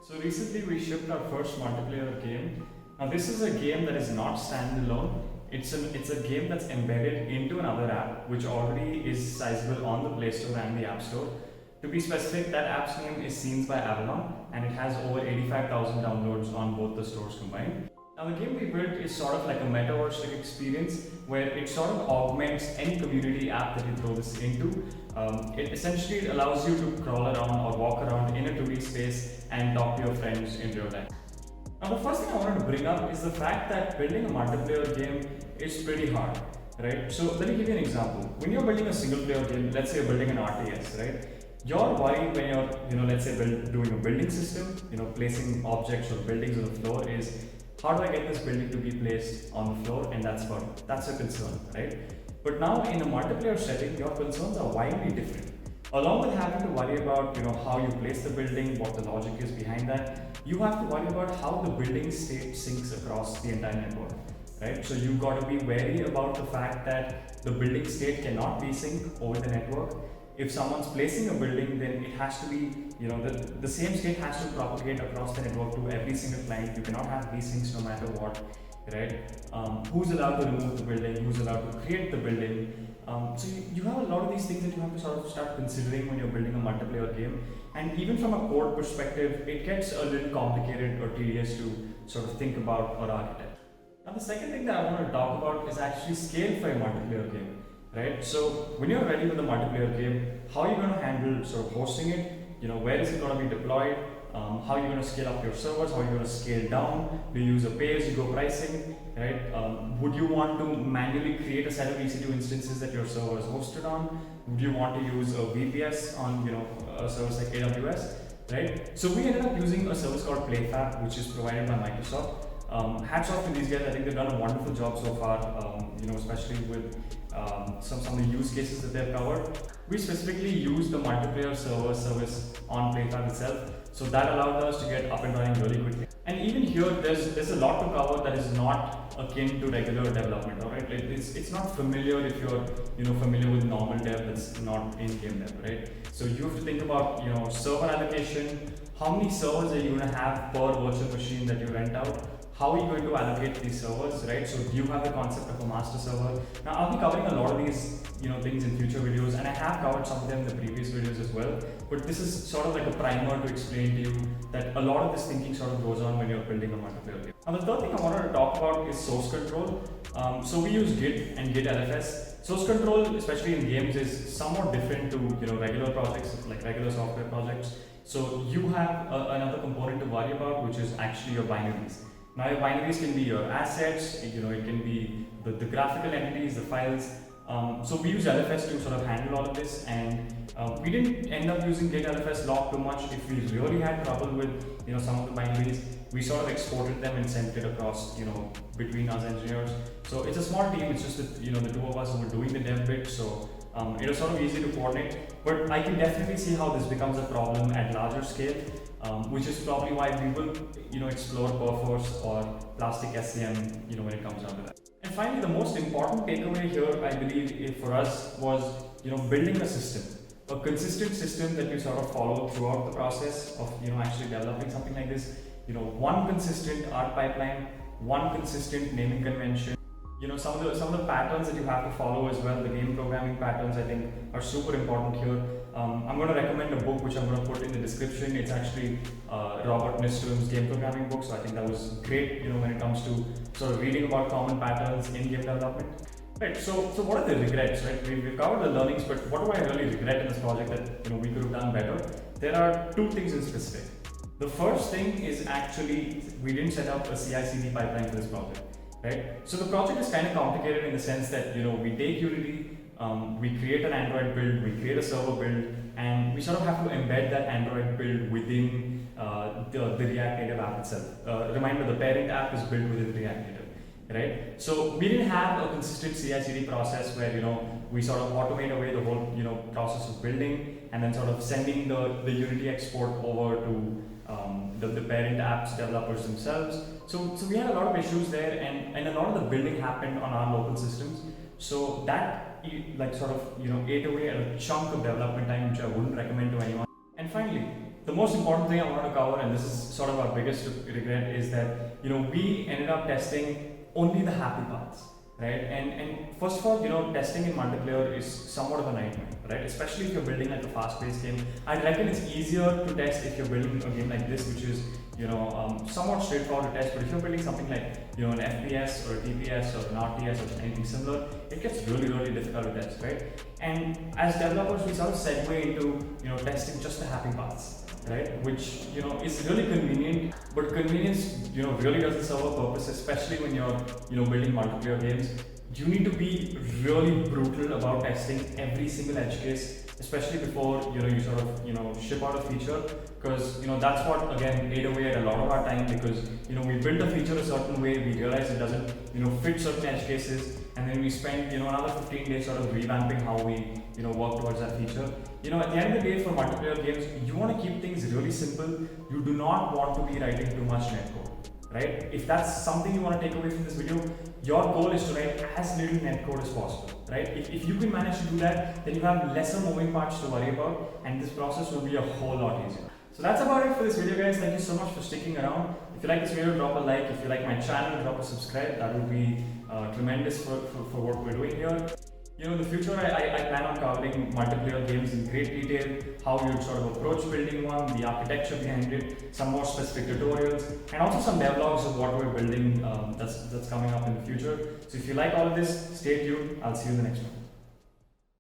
So recently we shipped our first multiplayer game. Now this is a game that is not standalone. It's a game that's embedded into another app which already is sizable on the Play Store and the App Store. To be specific, that app's name is Scenes by Avalon and it has over 85,000 downloads on both the stores combined. Now the game we built is sort of like a metaverse-like experience where it sort of augments any community app that you throw this into. It essentially allows you to crawl around or walk around in a 2D space and talk to your friends in real time. Now the first thing I wanted to bring up is the fact that building a multiplayer game is pretty hard, right? So let me give you an example. When you're building a single player game, let's say you're building an RTS, right? Your worry when you're, let's say doing a building system, placing objects or buildings on the floor is, how do I get this building to be placed on the floor? And that's a concern, right? But now in a multiplayer setting, your concerns are widely different. Along with having to worry about how you place the building, what the logic is behind that, you have to worry about how the building state syncs across the entire network, right? So you've got to be wary about the fact that the building state cannot be synced over the network. If someone's placing a building, then it has to be, the same state has to propagate across the network to every single client. You cannot have desyncs no matter what, right? Who's allowed to remove the building? Who's allowed to create the building? So you have a lot of these things that you have to sort of start considering when you're building a multiplayer game. And even from a code perspective, it gets a little complicated or tedious to sort of think about or architect. Now the second thing that I want to talk about is actually scale for a multiplayer game. Right? So when you're ready with a multiplayer game, how are you going to handle sort of hosting it? Where is it going to be deployed? How are you going to scale up your servers? How are you going to scale down? Do you use a pay-as-you-go pricing? Right? Would you want to manually create a set of EC2 instances that your server is hosted on? Would you want to use a VPS on a service like AWS? Right? So we ended up using a service called PlayFab, which is provided by Microsoft. Hats off to these guys. I think they've done a wonderful job so far, especially with some of the use cases that they've covered. We specifically used the multiplayer server service on PlayFab itself, so that allowed us to get up and running really quickly. And even here, there's a lot to cover that is not akin to regular development. All right, it's not familiar if you're familiar with normal dev that's not in-game dev, right? So you have to think about server allocation. How many servers are you going to have per virtual machine that you rent out? How are you going to allocate these servers, right? So do you have the concept of a master server? Now I'll be covering a lot of these things in future videos, and I have covered some of them in the previous videos as well. But this is sort of like a primer to explain to you that a lot of this thinking sort of goes on when you're building a multiplayer game. Now the third thing I wanted to talk about is source control. So we use Git and Git LFS. Source control, especially in games, is somewhat different to regular projects, like regular software projects. So you have another component to worry about, which is actually your binaries. Now your binaries can be your assets, it can be the graphical entities, the files. So we use LFS to sort of handle all of this, and we didn't end up using Git LFS log too much. If we really had trouble with some of the binaries, we sort of exported them and sent it across between us engineers. So it's a small team. It's just that the two of us who were doing the dev bit. So it was sort of easy to coordinate. But I can definitely see how this becomes a problem at larger scale. Which is probably why we will, explore Perforce or Plastic SCM, when it comes down to that. And finally, the most important takeaway here, I believe, for us was, building a system, a consistent system that you sort of follow throughout the process of, actually developing something like this. One consistent art pipeline, one consistent naming convention. Some of the patterns that you have to follow as well, the game programming patterns, I think are super important here. I'm going to recommend a book which I'm going to put in the description. It's actually Robert Nystrom's game programming book, so I think that was great, when it comes to sort of reading about common patterns in game development. Right, so what are the regrets, right? We've covered the learnings, but what do I really regret in this project that we could have done better? There are two things in specific. The first thing is actually we didn't set up a CI/CD pipeline for this project. Right? So the project is kind of complicated in the sense that we take Unity, we create an Android build, we create a server build, and we sort of have to embed that Android build within the React Native app itself. Reminder, the parent app is built within React Native, right? So we didn't have a consistent CI/CD process where we sort of automate away the whole process of building and then sort of sending the Unity export over to the parent apps developers themselves. So we had a lot of issues there, and a lot of the building happened on our local systems. So that ate away at a chunk of development time, which I wouldn't recommend to anyone. And finally, The most important thing I want to cover, and this is sort of our biggest regret, is that we ended up testing only the happy parts, right? And first of all, testing in multiplayer is somewhat of a nightmare, right? Especially if you're building like a fast-paced game. I reckon it's easier to test if you're building a game like this, which is somewhat straightforward to test. But if you're building something like an FPS or a TPS or an RTS or anything similar, it gets really, really difficult to test, right? And as developers, we sort of segue into testing just the happy parts, right? Which is really convenient, but convenience really doesn't serve a purpose, especially when you're building multiplayer games. You need to be really brutal about testing every single edge case, especially before you sort of ship out a feature, because that's what again ate away at a lot of our time, because we built a feature a certain way, we realized it doesn't fit certain edge cases, and then we spent another 15 days sort of revamping how we work towards that feature. At the end of the day, for multiplayer games, you want to keep things really simple. You do not want to be writing too much netcode, right? If that's something you want to take away from this video, your goal is to write as little netcode as possible, right? If you can manage to do that, then you have lesser moving parts to worry about, and this process will be a whole lot easier. So that's about it for this video, guys. Thank you so much for sticking around. If you like this video, drop a like. If you like my channel, drop a subscribe. That would be tremendous for what we're doing here. In the future, I plan on covering multiplayer games in great detail, how you would sort of approach building one, the architecture behind it, some more specific tutorials, and also some devlogs of what we're building that's coming up in the future. So if you like all of this, stay tuned. I'll see you in the next one.